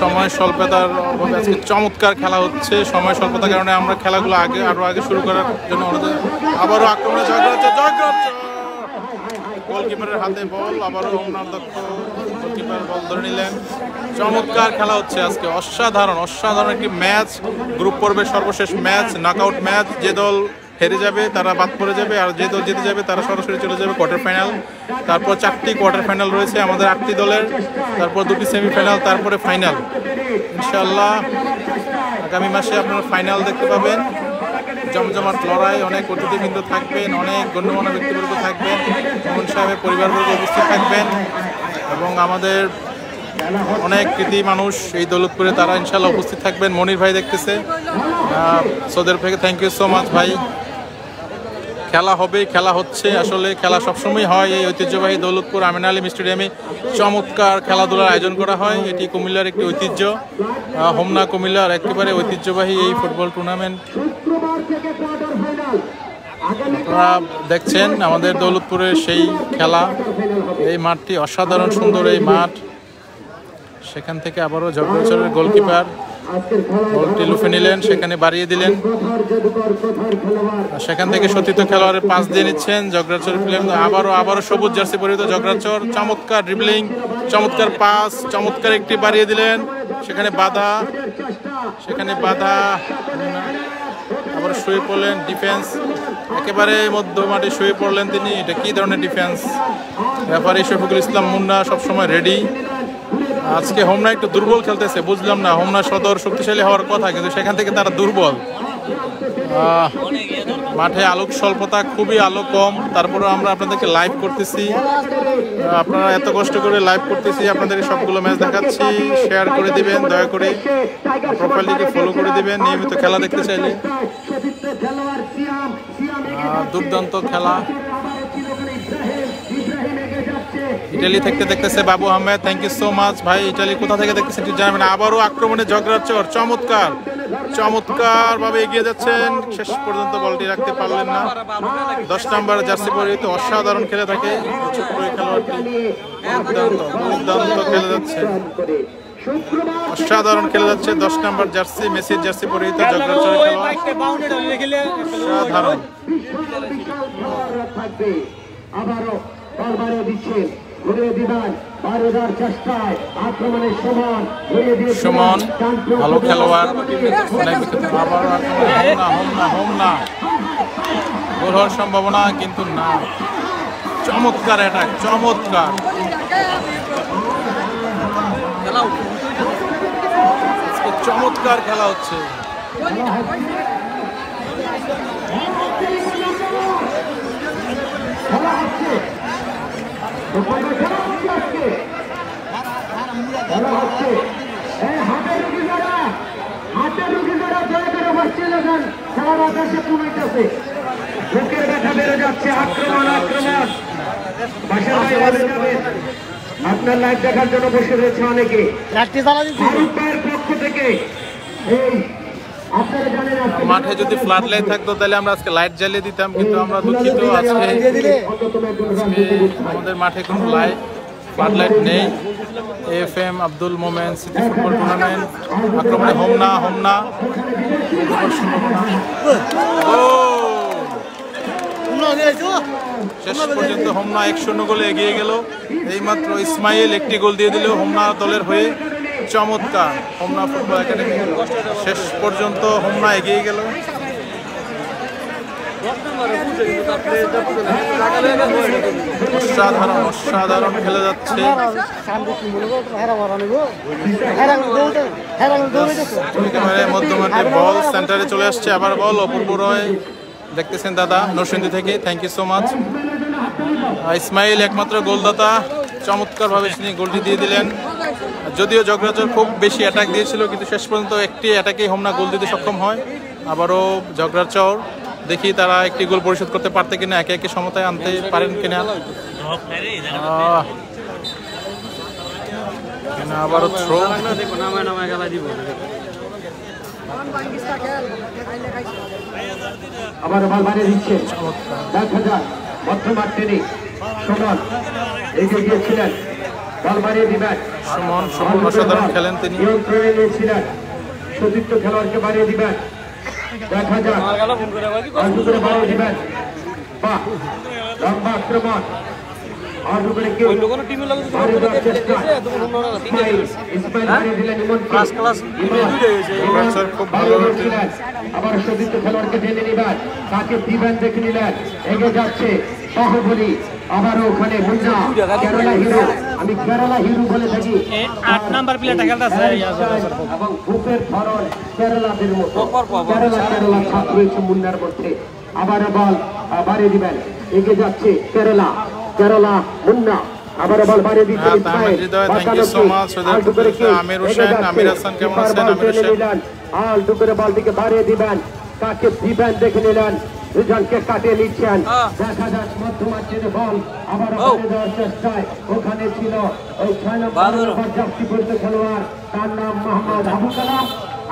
সময় স্বল্পতার অভাবে আজকে চমৎকার খেলা হচ্ছে, সময় স্বল্পতার কারণে আমরা খেলাগুলো আরো আগে শুরু করার জন্য আবারও আক্রমণে জগরাচর গোলকিপারের হাতে বল, আবারও হোমনার দক্ষ গোলকিপার বল ধরে নিলেন। চমৎকার খেলা হচ্ছে আজকে, অসাধারণ একটি ম্যাচ, গ্রুপ পর্বের সর্বশেষ ম্যাচ, নকআউট ম্যাচ। যে দল হেরে যাবে তারা বাদ পড়ে যাবে, আর যে দল জিতে যাবে তারা সরাসরি চলে যাবে কোয়ার্টার ফাইনাল। তারপর 4টি কোয়ার্টার ফাইনাল রয়েছে আমাদের 8টি দলের, তারপর 2টি সেমিফাইনাল, তারপরে ফাইনাল। ইনশাআল্লাহ আগামী মাসে আপনারা ফাইনাল দেখতে পাবেন। জমজমাট লড়াই, অনেক অতিথিবৃন্দ থাকবেন, অনেক গণ্যমান্য ব্যক্তিবর্গ থাকবেন, মোহন সাহেবের পরিবারবর্গ উপস্থিত থাকবেন, এবং আমাদের অনেক কৃতি মানুষ এই দৌলতপুরে তারা ইনশাআল্লাহ উপস্থিত থাকবেন। মনির ভাই দেখতেছে সৌদি আরব থেকে, থ্যাংক ইউ সো মাচ ভাই। খেলা হবে, খেলা হচ্ছে, আসলে খেলা সবসময় হয় এই ঐতিহ্যবাহী দৌলতপুর আমিন আলী স্টেডিয়ামে। চমৎকার খেলাধুলার আয়োজন করা হয়, এটি কুমিল্লার একটি ঐতিহ্য। হোমনা কুমিল্লার একেবারে ঐতিহ্যবাহী এই ফুটবল টুর্নামেন্ট আপনারা দেখছেন আমাদের দৌলতপুরের সেই খেলা। এই মাঠটি অসাধারণ সুন্দর এই মাঠ। সেখান থেকে আবারও জগরাচরের গোলকিপার বলটি লুফে নিলেন, সেখানে বাড়িয়ে দিলেন, সেখান থেকে সতীর্থ খেলোয়াড়ের পাস দিয়ে নিচ্ছেন জগরাচরের প্লেয়ার। আবারও সবুজ জার্সি পরিহিত জগরাচর, চমৎকার ড্রিবলিং, চমৎকার পাস, চমৎকার একটি বাড়িয়ে দিলেন, সেখানে বাধা, আবার শুয়ে পড়লেন। ডিফেন্স একেবারে মধ্যমাঠে শুয়ে পড়লেন তিনি, এটা কি ধরনের ডিফেন্স? রেফারি শফিকুল ইসলাম মুন্না সবসময় রেডি। আজকে হোমনা একটু দুর্বল খেলতেছে, বুঝলাম না। হোমনা সদর শক্তিশালী হওয়ার কথা, কিন্তু সেখান থেকে তারা দুর্বল। মাঠে আলোক স্বল্পতা, খুবই আলো কম, তারপরে আমরা আপনাদেরকে লাইভ করতেছি। আপনারা এত কষ্ট করে লাইভ করতেছি, আপনাদেরকে সবগুলো ম্যাচ দেখাচ্ছি। শেয়ার করে দিবেন, দয়া করে প্রোফাইলটিকে ফলো করে দিবেন নিয়মিত খেলা দেখতে চাইলে। দুর্দান্ত খেলা। ইটালি থেকে দেখতেছে Babu Ahmed, thank you so much ভাই। ইটালি কোথা থেকে দেখতেছেন একটু জানাবেন। আবারও আক্রমণে ঝগড়াচর, চমৎকার চমৎকার ভাবে এগিয়ে যাচ্ছেন, শেষ পর্যন্ত বলটি রাখতে পারলেন না। 10 নম্বর জার্সি পরিহিত অসাধারণ খেলে থাকে ছোট্ট খেলোয়াড়টি, দুর্দান্ত খেলে যাচ্ছে, অসাধারণ খেলে যাচ্ছে। 10 নম্বর জার্সি, মেসির জার্সি পরিহিত ঝগড়াচর খেলোয়াড়, অসাধারণ। সুমন ভালো খেলোয়াড়, গোল হওয়ার সম্ভাবনা কিন্তু না। চমৎকার অ্যাটাক, চমৎকার চমৎকার খেলা হচ্ছে। আপনার লাইভ দেখার জন্য বসে রয়েছে অনেকে পক্ষ থেকে। মাঠে যদি ফ্লাড লাইট থাকতো তাহলে আমরা আজকে লাইট জ্বালিয়ে দিতাম, কিন্তু আমরা দুঃখিত, আজকে আমাদের মাঠে কোনো ফ্লাড লাইট নেই। FM Abdul Momen city football tournament, আক্রমণে হোমনা শেষ পর্যন্ত হোমনা 1-0 গোলে এগিয়ে গেল। এইমাত্র ইসমাইল একটি গোল দিয়ে দিল হোমনা দলের হয়ে। চমৎকার হোমনা ফুটবল একাডেমি, শেষ পর্যন্ত হোমনা এগিয়ে গেল। অসাধারণ খেলে যাচ্ছে। মধ্যমাঠে বল সেন্টারে চলে আসছে, আবার বল অপূর্ব রয় দেখতেছেন দাদা নরসিংদী থেকে, thank you so much. Ismail একমাত্র গোলদাতা, চমৎকার ভাবে তিনি গোলটি দিয়ে দিলেন। যদিও ঝগড়াচর খুব বেশি অ্যাটাক দিয়েছিল, কিন্তু শেষ পর্যন্ত একটি অ্যাটাকেই হোমনা গোল দিতে সক্ষম হয়। আবারও ঝগড়াচর, দেখি তারা একটি গোল পরিশোধ করতে পারতে কিনা, একে একে সমতায় আনতে পারেন কিনা। আবারও থ্রো, আবার বল বাড়িয়ে দিচ্ছে। মধ্যমাঠ টেনে সুমন এগিয়ে গিয়েছিলেন, বল বাড়িয়ে দিবেন। সুমন অসাধারণ খেলেন তিনি, নিয়ন্ত্রণে নিয়েছিলেন, সতীর্থ খেলোয়াড়কে বাড়িয়ে দিবেন। দেখা যাক বাড়িয়ে দিবেন। বাহ, লম্বা আক্রমণ, আবার সতীর্থ খেলোয়াড়কে টেনে নিবেন, তাকে দিবেন দেখে নিলেন, এগিয়ে যাচ্ছে বাহুবলী। আবারও ওখানে মুন্না, কেরালা হিরো, আমি কেরালা হিরো বলে থাকি। 8 নাম্বার প্লেয়ারটা খেলতেছে এবং বুকের ধরন কেরালাদের মতো, কেরালা ছাপ রয়েছে মুন্নার মধ্যে। আবারও বল বাড়িয়ে দিবেন, এগিয়ে যাচ্ছে কেরালা মুন্না, আবার বল বাড়িয়ে দিচ্ছে আমির হোসেন। আমির হাসান কেমন আছেন? আমির হোসেন আলটু করে বলটিকে বাড়িয়ে দিবেন, কাকে দিবেন দেখে নিলেন, দুজনকে কাটিয়ে নিচ্ছেন। দেখা যাক মধ্যমাঠে বল আবার দেওয়ার চেষ্টায়, ওখানে ছিল ওই 6 নম্বর জার্সি পরিহিত খেলোয়াড়, তার নাম মোহাম্মদ আবু কালাম।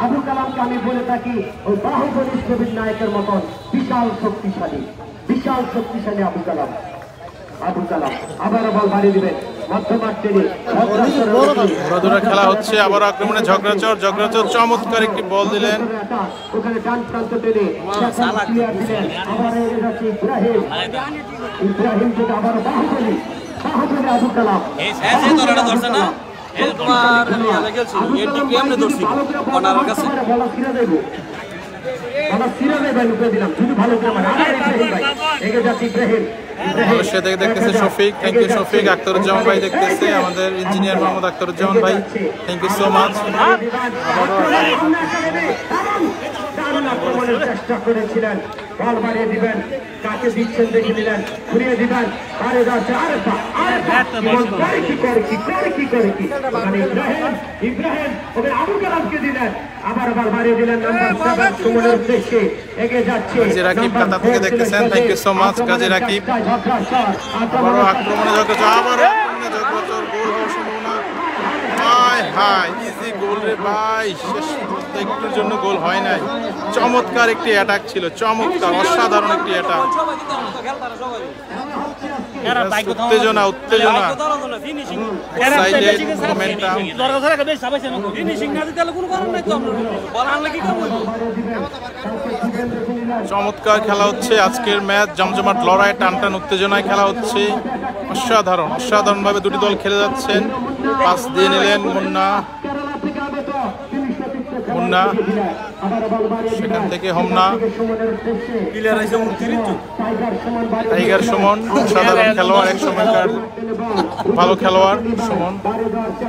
আবু কালামকে আমি বলে থাকি ওই বাহুবলী কবির নায়কের মতন বিশাল শক্তিশালী আবু কালাম। আবার বল বাড়িয়ে দিবেন, মধ্যমাঠ টেনে খেলা হচ্ছে। আবার আক্রমণে ঝগড়াচর চমৎকার একটি বল দিলেন, ওখানে ডান প্রান্ত টেনে আবার ইব্রাহিম থেকে আবার বাহুবলী আবু কালাম। দেখতেছে শফিক, থ্যাংক ইউ শফিক। আখতারুজ্জামান ভাই দেখতেছে, আমাদের ইঞ্জিনিয়ার মোহাম্মদ আখতারুজ্জামান ভাই, থ্যাংক ইউ সো মাচ। চেষ্টা করেছিলেন বল বাড়িয়ে দিবেন, কাকে দিচ্ছেন দেখে নিলেন, ঘুরিয়ে দিবেন, আরে যাচ্ছে, আরে ইব্রাহিম ওকে আবু কালামকে দিলেন, আবার বাড়িয়ে দিলেন নাম্বার 7 সুমনের উদ্দেশ্যে এগিয়ে যাচ্ছে। গাজী রাকিব কাতার থেকে দেখতেছেন, thank you so much Gazi Rakib. আবারও আক্রমণে জগচর, আবারও আক্রমণে জগচর, গোল হওয়ার সম্ভাবনা। হাই হাই, ইজি গোল রে ভাই, শেষ মুহূর্তে একটুর জন্য গোল হয় নাই। চমৎকার একটি অ্যাটাক ছিল, চমৎকার অসাধারণ একটি অ্যাটাক। উত্তেজনা উত্তেজনা, চমৎকার খেলা হচ্ছে আজকের ম্যাচ, জমজমাট লড়াই, টান টান উত্তেজনায় খেলা হচ্ছে। অসাধারণ অসাধারণ ভাবে দুটি দল খেলে যাচ্ছেন। পাস দিয়ে নিলেন মুন্না, সেখান থেকে হোমনা, টাইগার সুমন, সাধারণ খেলোয়াড়, এক সময়কার ভালো খেলোয়াড় সুমন।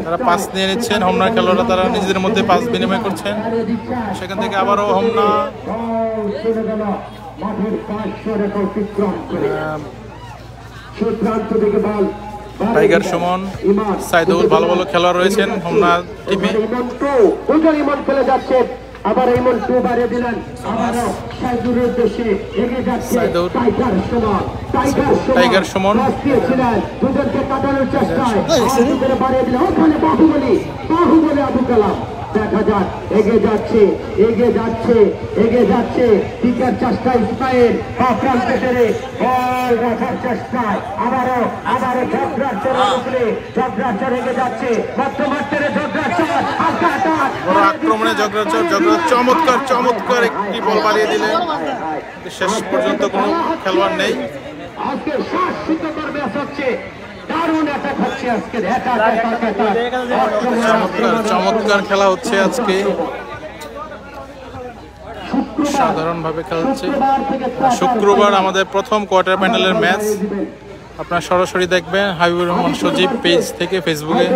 তারা পাস নিয়ে নিচ্ছেন, হোমনার খেলোয়াড়রা তারা নিজেদের মধ্যে পাস বিনিময় করছেন। সেখান থেকে আবারও হোমনা, টাইগার সুমন, সাইদুল, ভালো ভালো খেলোয়াড় রয়েছেন হোমনা টিমে। খেলে যাচ্ছে, আবার এই মন 2 বাড়িয়ে দিলেন, আবারও সাইদুলের উদ্দেশ্যে এগিয়ে যাচ্ছে টাইগার সুমন, দুজনকে কাটানোর চেষ্টায় বাড়িয়ে দিলেন, ওখানে বাহুবলী আবু কালাম। দেখা যাক, এগিয়ে যাচ্ছে এগিয়ে যাচ্ছে এগিয়ে যাচ্ছে, টিকার চেষ্টায় ইসমাইল, প্রান্তে ছেড়ে বল রাখার চেষ্টায়, আবারও জগরাচর এগিয়ে যাচ্ছে, বর্তমান ছেড়ে জগরাচর আক্রমণে জগরাচর, চমৎকার চমৎকার একটি বল বাড়িয়ে দিলেন, শেষ পর্যন্ত কোনো খেলোয়াড় নেই। আজকে শ্বাসরুদ্ধকর ম্যাচ হচ্ছে, চমৎকার খেলা হচ্ছে আজকে, সাধারণ ভাবে খেলা হচ্ছে। শুক্রবার আমাদের প্রথম কোয়ার্টার ফাইনালের ম্যাচ, আপনারা সরাসরি দেখবেন হাবিবুর রহমান সজীব পেজ থেকে ফেসবুকে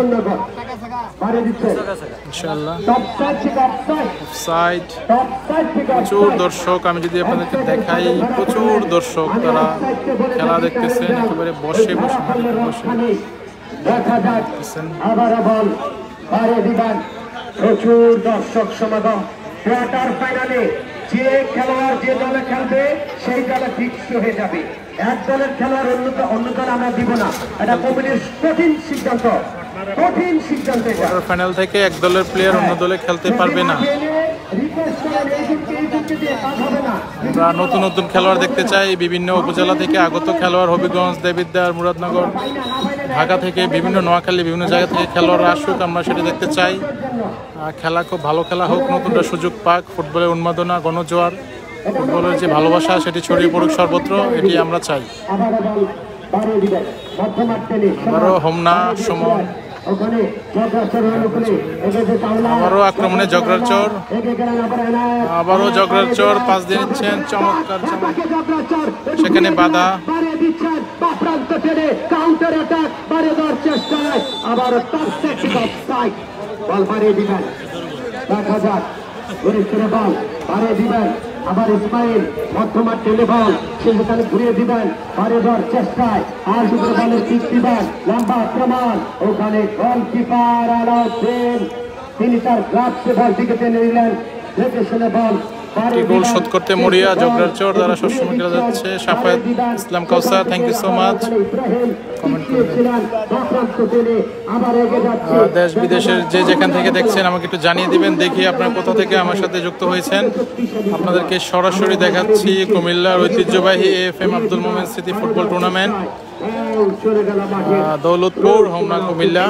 ইনশাআল্লাহ। অফসাইড, প্রচুর দর্শক, আমি যদি আপনাদেরকে দেখাই, প্রচুর দর্শক তারা খেলা দেখতেছেন, একেবারে বসে বসে দেখতেছেন। প্রচুর দর্শক সমাগম। কোয়ার্টার ফাইনালে যে খেলোয়াড় যে দলে খেলবে সেই দলে ফিক্স হয়ে যাবে। এক দলের খেলোয়াড় অন্য দল আমরা দিব না, এটা কমিটির কঠিন সিদ্ধান্ত। কোয়ার্টার ফাইনাল থেকে এক দলের প্লেয়ার অন্য দলে খেলতে পারবে না। আমরা নতুন নতুন খেলোয়াড় দেখতে চাই, বিভিন্ন উপজেলা থেকে আগত খেলোয়াড়, হবিগঞ্জ, দেবিদ্বার, মুরাদনগর, ঢাকা থেকে, বিভিন্ন নোয়াখালী, বিভিন্ন জায়গা থেকে খেলোয়াড়রা আসুক, আমরা সেটা দেখতে চাই। খেলা খুব ভালো খেলা হোক, নতুনরা সুযোগ পাক, ফুটবলের উন্মাদনা, গণজোয়ার, ফুটবলের যে ভালোবাসা সেটি ছড়িয়ে পড়ুক সর্বত্র, এটি আমরা চাই। আবারও হোমনা, সুমন, আবারও আক্রমণে জগরাচর, আবারও জগরাচর পাস দিয়ে নিচ্ছেন, চমৎকার সেখানে বাধা, আবার ইসমাইল মধ্যমাঠ টেনে বল, সেখানে ঘুরিয়ে দিবেন, বারে দেওয়ার চেষ্টায়, আর দুপুরে বলের কিক দিবেন, লম্বা আক্রমণ, ওখানে গোলকিপার আলাউদ্দিন, তিনি তার গ্লাভসে বল দিকে টেনে নিলেন, দেখে শুনে বল। গোল শোধ করতে মরিয়া জগরাচর, দ্বারা সবসময় খেলা যাচ্ছে। সাফায়েত ইসলাম কাউসার, থ্যাংক ইউ সো মাচ। দেশ বিদেশের যে যেখান থেকে দেখছেন আমাকে একটু জানিয়ে দিবেন, দেখি আপনারা কোথা থেকে আমার সাথে যুক্ত হয়েছেন। আপনাদেরকে সরাসরি দেখাচ্ছি কুমিল্লার ঐতিহ্যবাহী AFM আব্দুল মোমেন স্মৃতি ফুটবল টুর্নামেন্ট, দৌলতপুর, হোমনা কুমিল্লা,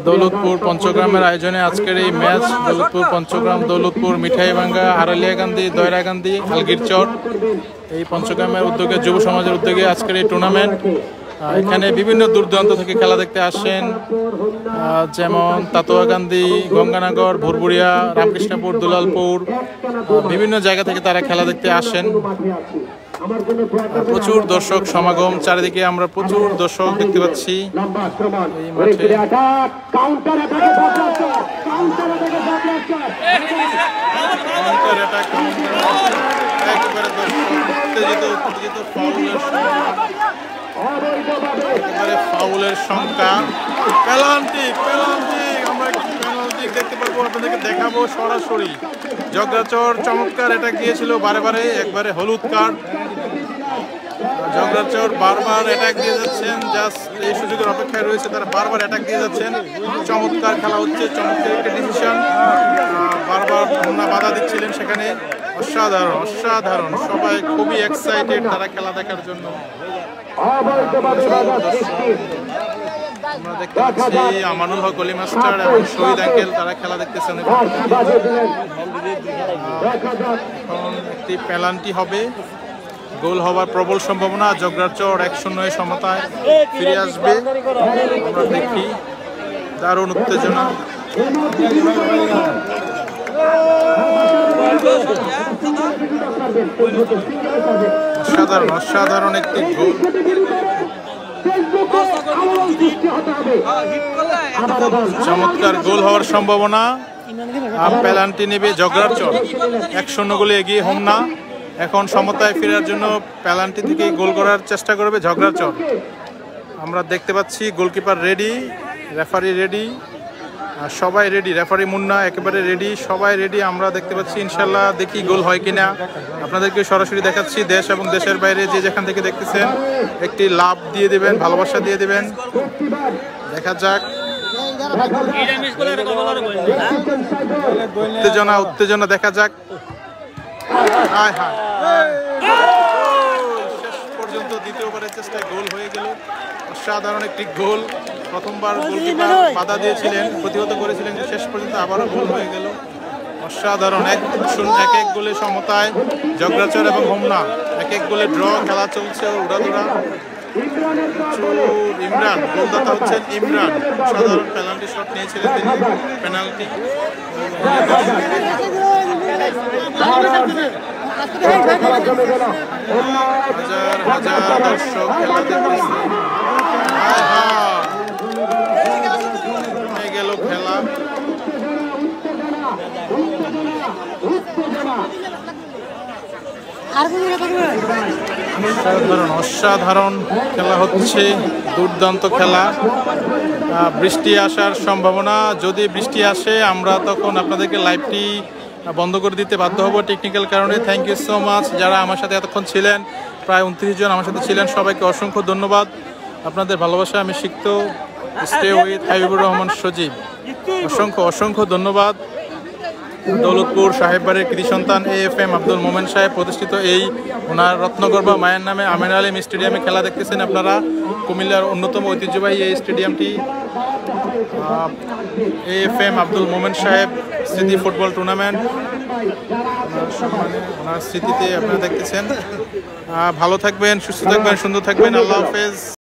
দৌলতপুর পঞ্চগ্রামের আয়োজনে আজকের এই ম্যাচ। দৌলতপুর পঞ্চগ্রাম, দৌলতপুর, মিঠাইভাঙ্গা, আড়ালিয়াকান্দি, দয়রাকান্দি, আলগিরচর, এই পঞ্চগ্রামের উদ্যোগে, যুব সমাজের উদ্যোগে আজকের এই টুর্নামেন্ট। এখানে বিভিন্ন দূর দূরান্ত থেকে খেলা দেখতে আসেন, যেমন তাতোয়াকান্দি, গঙ্গানগর, ভুরভুরিয়া, রামকৃষ্ণপুর, দুলালপুর, বিভিন্ন জায়গা থেকে তারা খেলা দেখতে আসেন। প্রচুর দর্শক সমাগম, চারিদিকে আমরা প্রচুর দর্শক দেখতে পাচ্ছি এই মাঠে। একেবারে উত্তেজিত ফাউলের সংখ্যা। পেনাল্টি আমরা একটু পেনাল্টি দেখতে পারবো, আপনাদেরকে দেখাবো সরাসরি। জগরাচর চমৎকার অ্যাটাক দিয়েছিল বারে একবারে হলুদ কার্ড। জগরাচর বারবার অ্যাটাক দিয়ে যাচ্ছেন, জাস্ট এই সুযোগের অপেক্ষায় রয়েছে, তারা বারবার অ্যাটাক দিয়ে যাচ্ছেন। চমৎকার খেলা হচ্ছে, চমৎকার একটা ডিসিশন। বারবার মুন্না বাধা দিচ্ছিলেন সেখানে। অসাধারণ সবাই খুবই এক্সাইটেড তারা খেলা দেখার জন্য। আমরা দেখতে পাচ্ছি আমানুল হক গলি মাস্টার এবং শহীদ আঙ্কেল তারা খেলা দেখতেছেন। একটি পেনাল্টি হবে, গোল হওয়ার প্রবল সম্ভাবনা। জগরাচর 1-0 সমতায় ফিরে আসবে। আমরা দেখি দারুণ উত্তেজনা। অসাধারণ একটি গোল। চমৎকার গোল হওয়ার সম্ভাবনা। পেনাল্টি নেবে জগরাচর। 1-0 গোলে এগিয়ে হোমনা। এখন সমতায় ফেরার জন্য পেনাল্টি থেকে গোল করার চেষ্টা করবে জগরাচর। আমরা দেখতে পাচ্ছি গোলকিপার রেডি, রেফারি রেডি, সবাই রেডি। রেফারি মুন্না একেবারে রেডি, সবাই রেডি। আমরা দেখতে পাচ্ছি ইনশাল্লাহ, দেখি গোল হয় কিনা। আপনাদেরকে সরাসরি দেখাচ্ছি। দেশ এবং দেশের বাইরে যে যেখান থেকে দেখতেছেন একটি লাভ দিয়ে দেবেন, ভালোবাসা দিয়ে দেবেন। দেখা যাক। উত্তেজনা দেখা যাক। শেষ পর্যন্ত দ্বিতীয়বারের চেষ্টায় গোল হয়ে গেল। অসাধারণ একটি গোল। প্রথমবার গোলকিপার বাধা দিয়েছিলেন, প্রতিহত করেছিলেন, শেষ পর্যন্ত আবারও গোল হয়ে গেল। অসাধারণ। 1-1 গোলে সমতায় জগরাচর এবং হোমনা। 1-1 গোলে ড্র। খেলা চলছে উড়াদুড়া। ইমরান, গোলদাতা হচ্ছেন ইমরান। সাধারণ পেনাল্টি শট নিয়েছিলেন তিনি। পেনাল্টি হাজার দর্শক খেলা দেখতেছে। গেল খেলা। অসাধারণ খেলা হচ্ছে, দুর্দান্ত খেলা। বৃষ্টি আসার সম্ভাবনা। যদি বৃষ্টি আসে আমরা তখন আপনাদেরকে লাইভটি বন্ধ করে দিতে বাধ্য হব টেকনিক্যাল কারণে। থ্যাংক ইউ সো মাচ যারা আমার সাথে এতক্ষণ ছিলেন। প্রায় 29 জন আমার সাথে ছিলেন। সবাইকে অসংখ্য ধন্যবাদ। আপনাদের ভালোবাসা আমি শিখত। স্টে উইথ হাবিবুর রহমান সজীব। অসংখ্য ধন্যবাদ। দৌলতপুর সাহেববাড়ির কৃতি সন্তান AFM আব্দুল মোমেন সাহেব প্রতিষ্ঠিত এই ওনার রত্নগর্ভা মায়ের নামে আমির আলীম স্টেডিয়ামে খেলা দেখতেছেন আপনারা। কুমিল্লার অন্যতম ঐতিহ্যবাহী এই স্টেডিয়ামটি AFM আব্দুল মোমেন সাহেব স্মৃতি ফুটবল টুর্নামেন্ট। ওনার স্মৃতিতে আপনারা দেখতেছেন। ভালো থাকবেন, সুস্থ থাকবেন, সুন্দর থাকবেন। আল্লাহ হাফেজ।